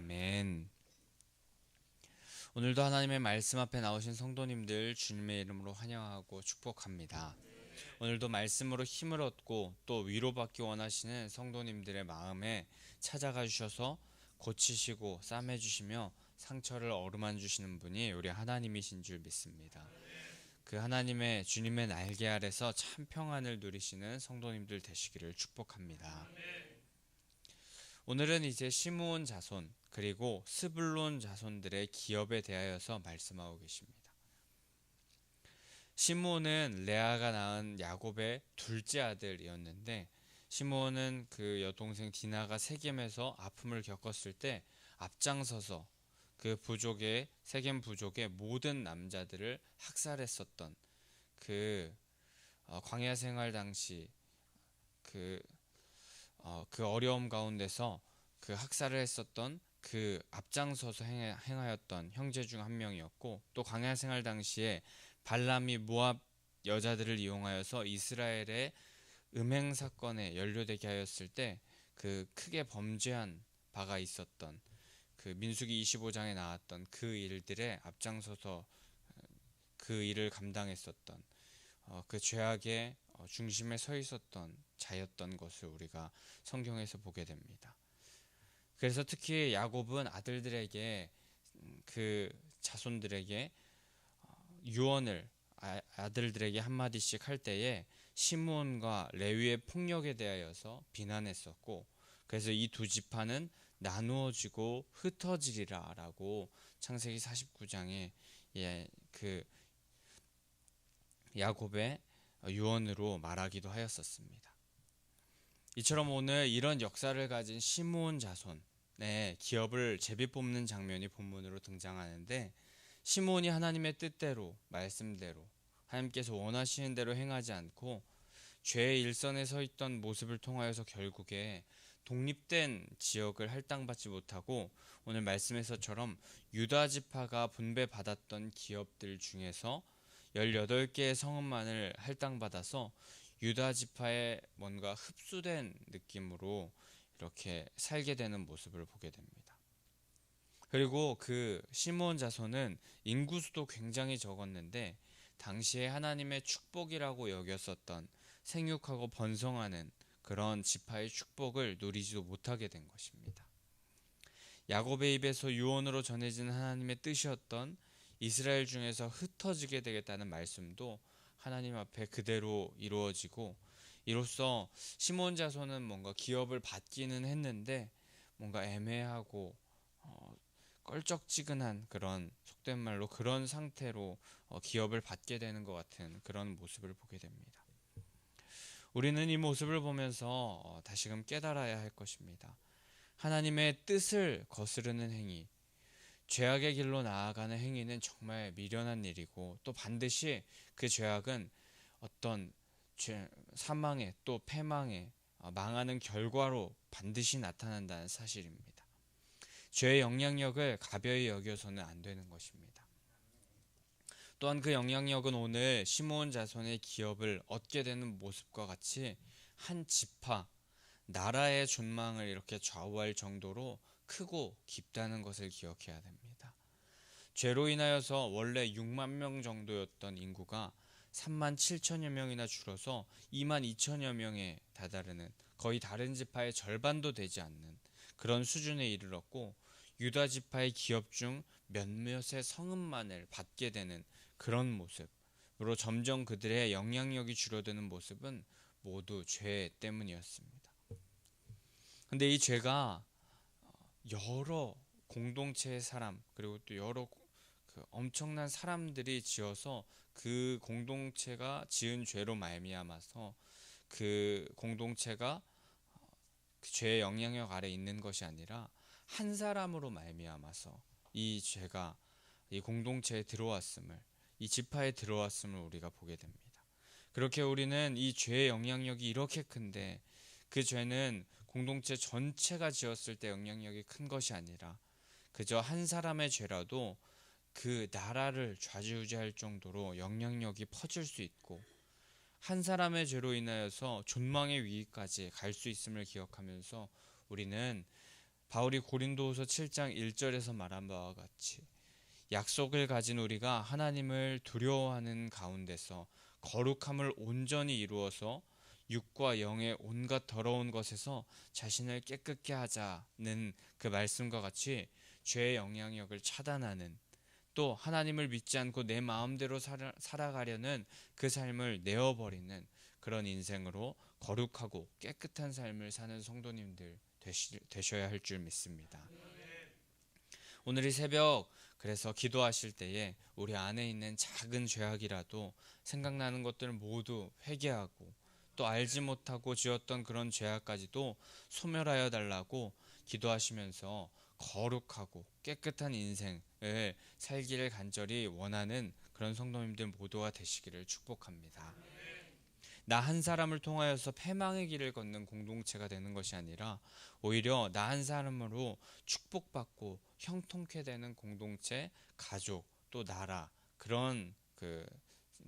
아멘. 오늘도 하나님의 말씀 앞에 나오신 성도님들 주님의 이름으로 환영하고 축복합니다. 오늘도 말씀으로 힘을 얻고 또 위로받기 원하시는 성도님들의 마음에 찾아가 주셔서 고치시고 싸매 주시며 상처를 어루만 주시는 분이 우리 하나님이신 줄 믿습니다. 그 하나님의 주님의 날개 아래서 참 평안을 누리시는 성도님들 되시기를 축복합니다. 오늘은 이제 시므온 자손 그리고 스불론 자손들의 기업에 대하여서 말씀하고 계십니다. 시므온은 레아가 낳은 야곱의 둘째 아들이었는데 시므온은 그 여동생 디나가 세겜에서 아픔을 겪었을 때 앞장서서 그 부족의 세겜 부족의 모든 남자들을 학살했었던 그 광야 생활 당시 그 그 어려움 가운데서 그 학살을 했었던 그 앞장서서 행하였던 형제 중 한 명이었고, 또 광야 생활 당시에 발람이 모압 여자들을 이용하여서 이스라엘의 음행 사건에 연루되게 하였을 때 그 크게 범죄한 바가 있었던 그 민수기 25장에 나왔던 그 일들에 앞장서서 그 일을 감당했었던 그 죄악의 중심에 서 있었던 자였던 것을 우리가 성경에서 보게 됩니다. 그래서 특히 야곱은 아들들에게 그 자손들에게 유언을 아들들에게 한마디씩 할 때에 시므온과 레위의 폭력에 대하여서 비난했었고, 그래서 이 두 지파는 나누어지고 흩어지리라 라고 창세기 49장에 그 야곱의 유언으로 말하기도 하였었습니다. 이처럼 오늘 이런 역사를 가진 시므온 자손의 기업을 제비뽑는 장면이 본문으로 등장하는데, 시므온이 하나님의 뜻대로 말씀대로 하나님께서 원하시는 대로 행하지 않고 죄의 일선에 서 있던 모습을 통하여서 결국에 독립된 지역을 할당받지 못하고 오늘 말씀에서처럼 유다 지파가 분배받았던 기업들 중에서 18개의 성읍만을 할당받아서 유다 지파의 뭔가 흡수된 느낌으로 이렇게 살게 되는 모습을 보게 됩니다. 그리고 그 시므온 자손은 인구수도 굉장히 적었는데 당시에 하나님의 축복이라고 여겼었던 생육하고 번성하는 그런 지파의 축복을 누리지도 못하게 된 것입니다. 야곱의 입에서 유언으로 전해지는 하나님의 뜻이었던 이스라엘 중에서 흩어지게 되겠다는 말씀도 하나님 앞에 그대로 이루어지고, 이로써 시므온 자손은 뭔가 기업을 받기는 했는데 뭔가 애매하고 껄쩍지근한 그런, 속된 말로 그런 상태로 기업을 받게 되는 것 같은 그런 모습을 보게 됩니다. 우리는 이 모습을 보면서 다시금 깨달아야 할 것입니다. 하나님의 뜻을 거스르는 행위, 죄악의 길로 나아가는 행위는 정말 미련한 일이고, 또 반드시 그 죄악은 어떤 사망의 또 패망의 망하는 결과로 반드시 나타난다는 사실입니다. 죄의 영향력을 가벼이 여겨서는 안 되는 것입니다. 또한 그 영향력은 오늘 시므온 자손의 기업을 얻게 되는 모습과 같이 한 지파, 나라의 존망을 이렇게 좌우할 정도로 크고 깊다는 것을 기억해야 됩니다. 죄로 인하여서 원래 6만 명 정도였던 인구가 3만 7천여 명이나 줄어서 2만 2천여 명에 다다르는, 거의 다른 지파의 절반도 되지 않는 그런 수준에 이르렀고, 유다 지파의 기업 중 몇몇의 성읍만을 받게 되는 그런 모습으로 점점 그들의 영향력이 줄어드는 모습은 모두 죄 때문이었습니다. 근데 이 죄가 여러 공동체의 사람, 그리고 또 여러 그 엄청난 사람들이 지어서 그 공동체가 지은 죄로 말미암아서 그 공동체가 그 죄의 영향력 아래 있는 것이 아니라 한 사람으로 말미암아서 이 죄가 이 공동체에 들어왔음을, 이 지파에 들어왔음을 우리가 보게 됩니다. 그렇게 우리는 이 죄의 영향력이 이렇게 큰데 그 죄는 공동체 전체가 지었을 때 영향력이 큰 것이 아니라 그저 한 사람의 죄라도 그 나라를 좌지우지할 정도로 영향력이 퍼질 수 있고, 한 사람의 죄로 인하여서 존망의 위기까지 갈 수 있음을 기억하면서 우리는 바울이 고린도후서 7장 1절에서 말한 바와 같이 약속을 가진 우리가 하나님을 두려워하는 가운데서 거룩함을 온전히 이루어서 육과 영의 온갖 더러운 것에서 자신을 깨끗게 하자는 그 말씀과 같이 죄의 영향력을 차단하는, 또 하나님을 믿지 않고 내 마음대로 살아가려는 그 삶을 내어버리는 그런 인생으로 거룩하고 깨끗한 삶을 사는 성도님들 되셔야 할 줄 믿습니다. 오늘 이 새벽 그래서 기도하실 때에 우리 안에 있는 작은 죄악이라도 생각나는 것들을 모두 회개하고, 또 알지 못하고 지었던 그런 죄악까지도 소멸하여 달라고 기도하시면서 거룩하고 깨끗한 인생을 살기를 간절히 원하는 그런 성도님들 모두가 되시기를 축복합니다. 나 한 사람을 통하여서 패망의 길을 걷는 공동체가 되는 것이 아니라 오히려 나 한 사람으로 축복받고 형통케 되는 공동체, 가족, 또 나라, 그런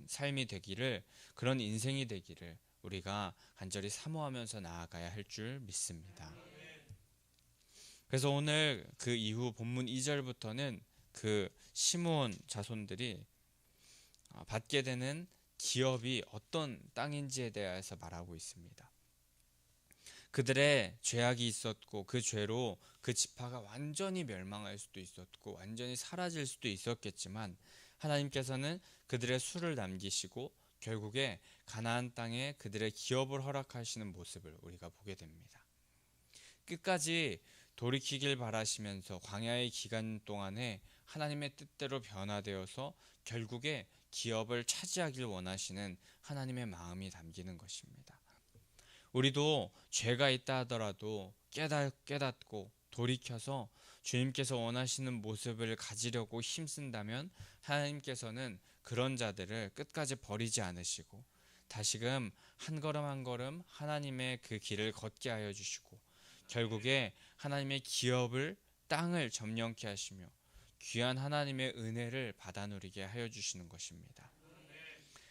삶이 되기를, 그런 인생이 되기를 우리가 간절히 사모하면서 나아가야 할 줄 믿습니다. 그래서 오늘 그 이후 본문 2절부터는 그 시므온 자손들이 받게 되는 기업이 어떤 땅인지에 대해서 말하고 있습니다. 그들의 죄악이 있었고 그 죄로 그 지파가 완전히 멸망할 수도 있었고 완전히 사라질 수도 있었겠지만, 하나님께서는 그들의 수를 남기시고 결국에 가나안 땅에 그들의 기업을 허락하시는 모습을 우리가 보게 됩니다. 끝까지 돌이키길 바라시면서 광야의 기간 동안에 하나님의 뜻대로 변화되어서 결국에 기업을 차지하길 원하시는 하나님의 마음이 담기는 것입니다. 우리도 죄가 있다 하더라도 깨닫고 돌이켜서 주님께서 원하시는 모습을 가지려고 힘쓴다면 하나님께서는 그런 자들을 끝까지 버리지 않으시고 다시금 한 걸음 한 걸음 하나님의 그 길을 걷게 하여 주시고, 결국에 하나님의 기업을, 땅을 점령케 하시며 귀한 하나님의 은혜를 받아 누리게 하여 주시는 것입니다.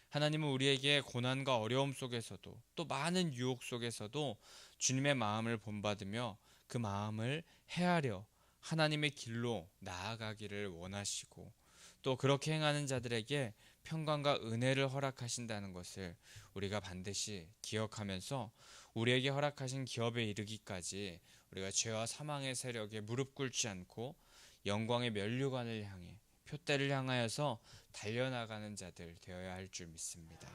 하나님은 우리에게 고난과 어려움 속에서도 또 많은 유혹 속에서도 주님의 마음을 본받으며 그 마음을 헤아려 하나님의 길로 나아가기를 원하시고, 또 그렇게 행하는 자들에게 평강과 은혜를 허락하신다는 것을 우리가 반드시 기억하면서 우리에게 허락하신 기업에 이르기까지 우리가 죄와 사망의 세력에 무릎 꿇지 않고 영광의 면류관을 향해, 표대를 향하여서 달려나가는 자들 되어야 할 줄 믿습니다.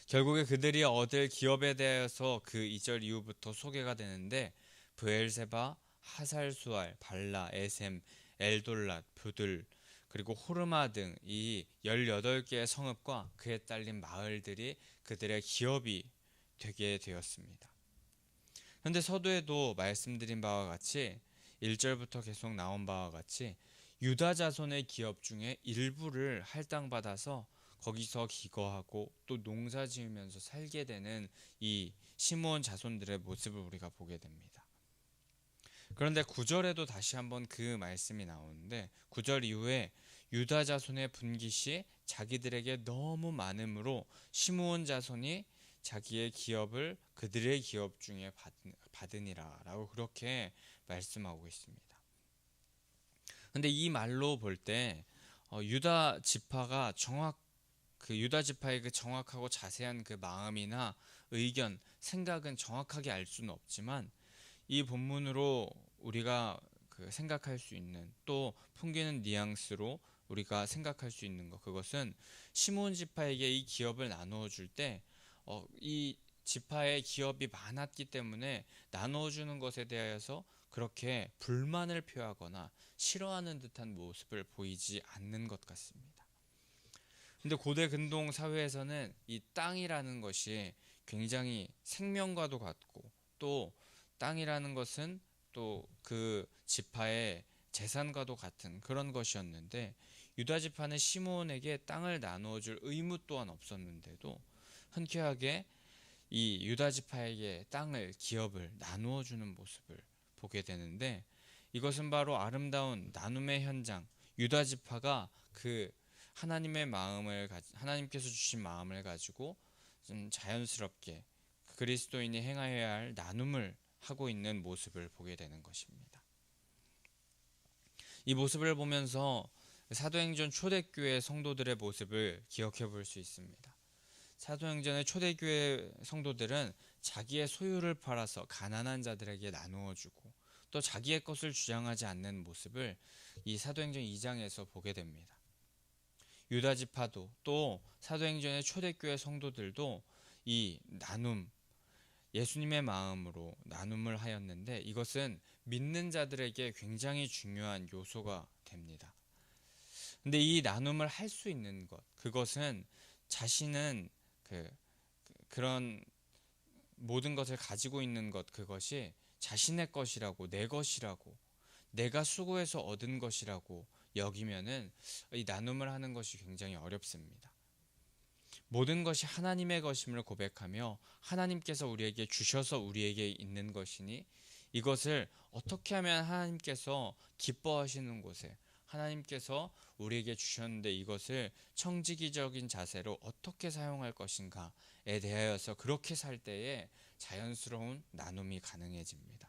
결국에 그들이 얻을 기업에 대해서 그 2절 이후부터 소개가 되는데, 브엘세바, 하살수알, 발라, 에셈, 엘돌랏, 부들, 그리고 호르마 등 이 18개의 성읍과 그에 딸린 마을들이 그들의 기업이 되게 되었습니다. 그런데 서두에도 말씀드린 바와 같이 1절부터 계속 나온 바와 같이 유다 자손의 기업 중에 일부를 할당받아서 거기서 기거하고 또 농사 지으면서 살게 되는 이 시므온 자손들의 모습을 우리가 보게 됩니다. 그런데 9절에도 다시 한번 그 말씀이 나오는데, 9절 이후에 유다 자손의 분깃이 자기들에게 너무 많으므로 시므온 자손이 자기의 기업을 그들의 기업 중에 받으니라 라고 그렇게 말씀하고 있습니다. 근데 이 말로 볼 때 유다 지파가 유다 지파의 그 정확하고 자세한 그 마음이나 의견, 생각은 정확하게 알 수는 없지만, 이 본문으로 우리가 생각할 수 있는, 또 풍기는 뉘앙스로 우리가 생각할 수 있는 것, 그것은 시므온 지파에게 이 기업을 나누어 줄 때 이 지파의 기업이 많았기 때문에 나누어 주는 것에 대하여서 그렇게 불만을 표하거나 싫어하는 듯한 모습을 보이지 않는 것 같습니다. 근데 고대 근동 사회에서는 이 땅이라는 것이 굉장히 생명과도 같고, 또 땅이라는 것은 또 그 지파의 재산과도 같은 그런 것이었는데, 유다 지파는 시므온에게 땅을 나누어 줄 의무 또한 없었는데도 흔쾌하게 이 유다 지파에게 땅을, 기업을 나누어 주는 모습을 보게 되는데, 이것은 바로 아름다운 나눔의 현장, 유다 지파가 그 하나님께서 주신 마음을 가지고 좀 자연스럽게 그리스도인이 행하여야 할 나눔을 하고 있는 모습을 보게 되는 것입니다. 이 모습을 보면서 사도행전 초대교회 성도들의 모습을 기억해 볼 수 있습니다. 사도행전의 초대교회 성도들은 자기의 소유를 팔아서 가난한 자들에게 나누어 주고 또 자기의 것을 주장하지 않는 모습을 이 사도행전 2장에서 보게 됩니다. 유다 지파도 또 사도행전의 초대교회 성도들도 이 나눔, 예수님의 마음으로 나눔을 하였는데 이것은 믿는 자들에게 굉장히 중요한 요소가 됩니다. 근데 이 나눔을 할 수 있는 것, 그것은 자신은 그런 모든 것을 가지고 있는 것, 그것이 자신의 것이라고, 내 것이라고, 내가 수고해서 얻은 것이라고 여기면은 이 나눔을 하는 것이 굉장히 어렵습니다. 모든 것이 하나님의 것임을 고백하며 하나님께서 우리에게 주셔서 우리에게 있는 것이니 이것을 어떻게 하면 하나님께서 기뻐하시는 곳에 하나님께서 우리에게 주셨는데 이것을 청지기적인 자세로 어떻게 사용할 것인가에 대하여서 그렇게 살 때에 자연스러운 나눔이 가능해집니다.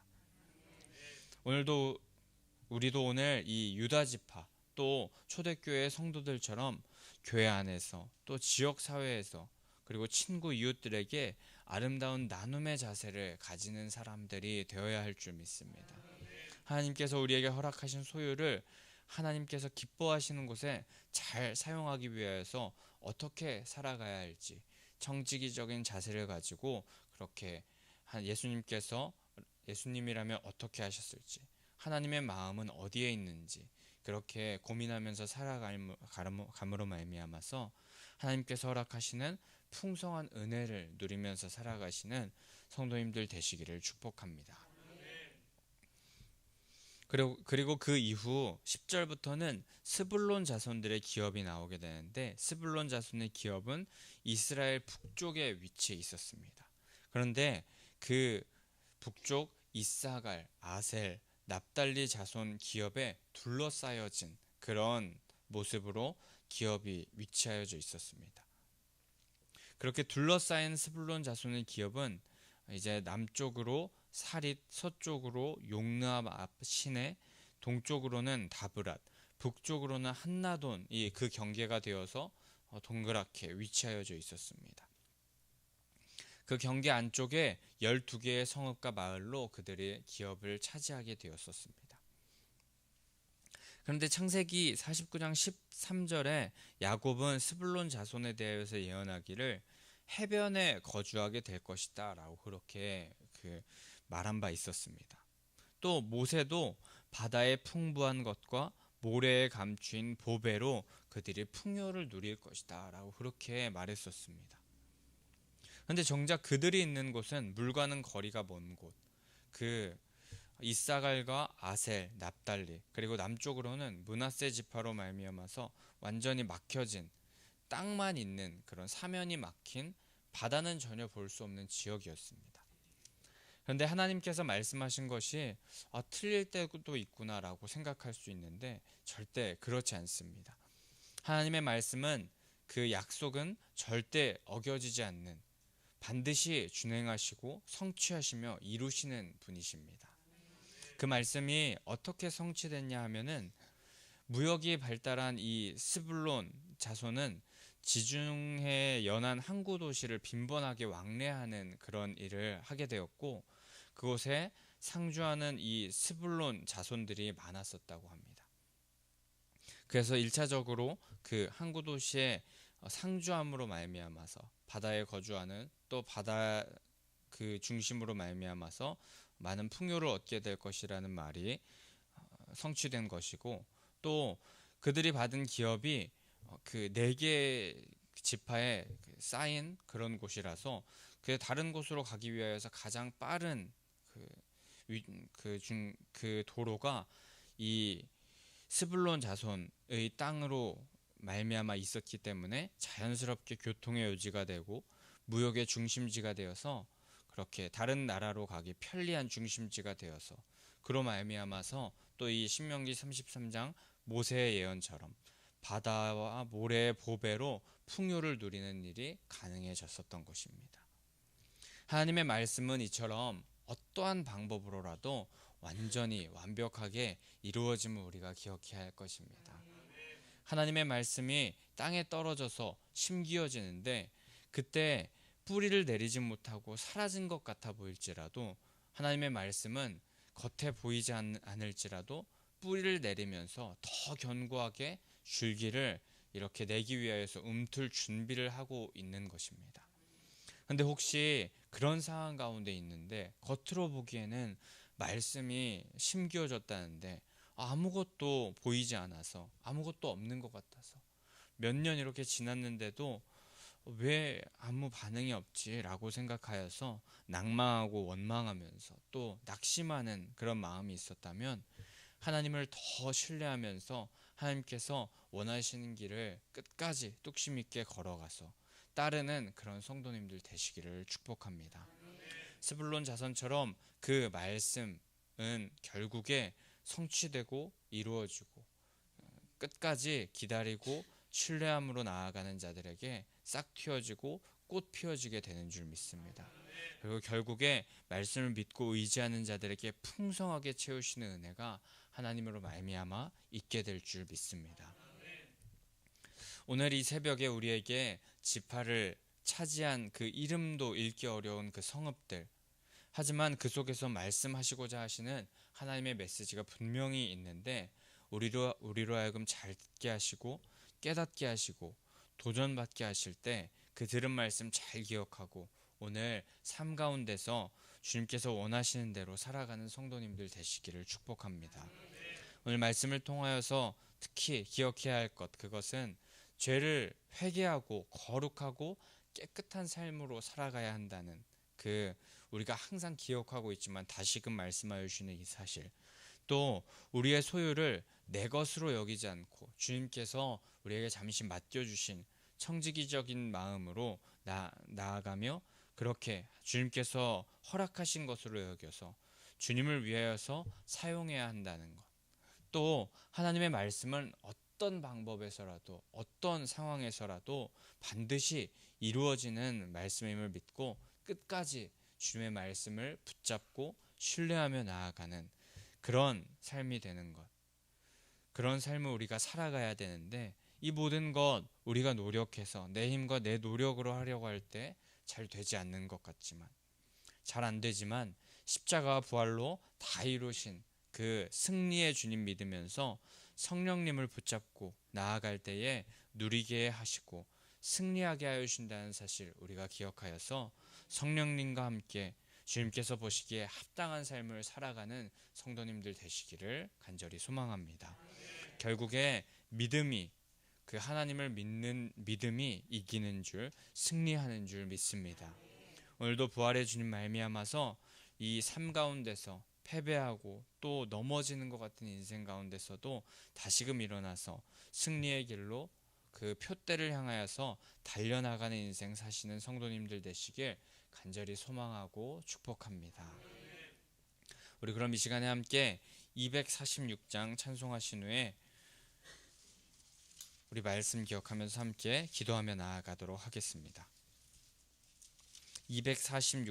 우리도 오늘 이 유다 지파 또 초대교회 성도들처럼 교회 안에서 또 지역 사회에서 그리고 친구 이웃들에게 아름다운 나눔의 자세를 가지는 사람들이 되어야 할 줄 믿습니다. 하나님께서 우리에게 허락하신 소유를 하나님께서 기뻐하시는 곳에 잘 사용하기 위해서 어떻게 살아가야 할지 청지기적인 자세를 가지고 그렇게 예수님이라면 어떻게 하셨을지 하나님의 마음은 어디에 있는지 그렇게 고민하면서 살아감으로 말미암아서 하나님께서 허락하시는 풍성한 은혜를 누리면서 살아가시는 성도님들 되시기를 축복합니다. 그리고 그 이후 10절부터는 스불론 자손들의 기업이 나오게 되는데 스불론 자손의 기업은 이스라엘 북쪽에 위치해 있었습니다. 그런데 그 북쪽 이사갈, 아셀, 납달리 자손 기업에 둘러싸여진 그런 모습으로 기업이 위치하여져 있었습니다. 그렇게 둘러싸인 스불론 자손의 기업은 이제 남쪽으로 사릿, 서쪽으로 용르암 앞 시내, 동쪽으로는 다브랏, 북쪽으로는 한나돈이 그 경계가 되어서 동그랗게 위치하여져 있었습니다. 그 경계 안쪽에 12개의 성읍과 마을로 그들의 기업을 차지하게 되었었습니다. 그런데 창세기 49장 13절에 야곱은 스불론 자손에 대해서 예언하기를 해변에 거주하게 될 것이다 라고 그렇게 말한 바 있었습니다. 또 모세도 바다의 풍부한 것과 모래에 감추인 보배로 그들이 풍요를 누릴 것이다 라고 그렇게 말했었습니다. 그런데 정작 그들이 있는 곳은 물과는 거리가 먼 곳, 이사갈과 아셀, 납달리 그리고 남쪽으로는 므낫세 지파로 말미암아서 완전히 막혀진 땅만 있는 그런 사면이 막힌 바다는 전혀 볼 수 없는 지역이었습니다. 그런데 하나님께서 말씀하신 것이 틀릴 때도 있구나라고 생각할 수 있는데 절대 그렇지 않습니다. 하나님의 말씀은 그 약속은 절대 어겨지지 않는 반드시 준행하시고 성취하시며 이루시는 분이십니다. 그 말씀이 어떻게 성취됐냐 하면은 무역이 발달한 이 스불론 자손은 지중해 연안 항구 도시를 빈번하게 왕래하는 그런 일을 하게 되었고 그곳에 상주하는 이 스불론 자손들이 많았었다고 합니다. 그래서 1차적으로 그 항구 도시의 상주함으로 말미암아서 바다에 거주하는 또 바다 그 중심으로 말미암아서 많은 풍요를 얻게 될 것이라는 말이 성취된 것이고 또 그들이 받은 기업이 그 4개 지파에 쌓인 그런 곳이라서 그 다른 곳으로 가기 위해서 가장 빠른 그 도로가 이 스불론 자손의 땅으로 말미암아 있었기 때문에 자연스럽게 교통의 요지가 되고 무역의 중심지가 되어서 그렇게 다른 나라로 가기 편리한 중심지가 되어서 그로 말미암아서 또 이 신명기 33장 모세의 예언처럼 바다와 모래의 보배로 풍요를 누리는 일이 가능해졌었던 것입니다. 하나님의 말씀은 이처럼 어떠한 방법으로라도 완전히 완벽하게 이루어짐을 우리가 기억해야 할 것입니다. 하나님의 말씀이 땅에 떨어져서 심기어지는데 그때 뿌리를 내리지 못하고 사라진 것 같아 보일지라도 하나님의 말씀은 겉에 보이지 않을지라도 뿌리를 내리면서 더 견고하게 줄기를 이렇게 내기 위하여서 움틀 준비를 하고 있는 것입니다. 근데 혹시 그런 상황 가운데 있는데 겉으로 보기에는 말씀이 심기어졌다는데 아무것도 보이지 않아서 아무것도 없는 것 같아서 몇 년 이렇게 지났는데도 왜 아무 반응이 없지라고 생각하여서 낭망하고 원망하면서 또 낙심하는 그런 마음이 있었다면 하나님을 더 신뢰하면서 하나님께서 원하시는 길을 끝까지 뚝심 있게 걸어가서 따르는 그런 성도님들 되시기를 축복합니다. 스불론 자손처럼 그 말씀은 결국에 성취되고 이루어지고 끝까지 기다리고 신뢰함으로 나아가는 자들에게 싹 틔어지고 꽃 피어지게 되는 줄 믿습니다. 그리고 결국에 말씀을 믿고 의지하는 자들에게 풍성하게 채우시는 은혜가 하나님으로 말미암아 있게 될 줄 믿습니다. 오늘 이 새벽에 우리에게 지파를 차지한 그 이름도 읽기 어려운 그 성읍들, 하지만 그 속에서 말씀하시고자 하시는 하나님의 메시지가 분명히 있는데 우리로 하여금 잘 듣게 하시고 깨닫게 하시고 도전받게 하실 때 그 들은 말씀 잘 기억하고 오늘 삶 가운데서 주님께서 원하시는 대로 살아가는 성도님들 되시기를 축복합니다. 오늘 말씀을 통하여서 특히 기억해야 할 것, 그것은 죄를 회개하고 거룩하고 깨끗한 삶으로 살아가야 한다는 그 우리가 항상 기억하고 있지만 다시금 말씀하여 주시는 이 사실, 또 우리의 소유를 내 것으로 여기지 않고 주님께서 우리에게 잠시 맡겨주신 청지기적인 마음으로 나아가며 그렇게 주님께서 허락하신 것으로 여겨서 주님을 위하여서 사용해야 한다는 것, 또 하나님의 말씀은 어떤 방법에서라도 어떤 상황에서라도 반드시 이루어지는 말씀임을 믿고 끝까지 주님의 말씀을 붙잡고 신뢰하며 나아가는 그런 삶이 되는 것, 그런 삶을 우리가 살아가야 되는데 이 모든 것 우리가 노력해서 내 힘과 내 노력으로 하려고 할 때 잘 되지 않는 것 같지만, 잘 안 되지만 십자가와 부활로 다 이루신 그 승리의 주님 믿으면서 성령님을 붙잡고 나아갈 때에 누리게 하시고 승리하게 하여 주신다는 사실 우리가 기억하여서 성령님과 함께 주님께서 보시기에 합당한 삶을 살아가는 성도님들 되시기를 간절히 소망합니다. 결국에 믿음이, 그 하나님을 믿는 믿음이 이기는 줄, 승리하는 줄 믿습니다. 오늘도 부활의 주님 말미암아서 이 삶 가운데서 패배하고 또 넘어지는 것 같은 인생 가운데서도 다시금 일어나서 승리의 길로 그 표대를 향하여서 달려나가는 인생 사시는 성도님들 되시길 간절히 소망하고 축복합니다. 우리 그럼 이 시간에 함께 246장 찬송하신 후에 우리 말씀 기억하면서 함께 기도하며 나아가도록 하겠습니다. 246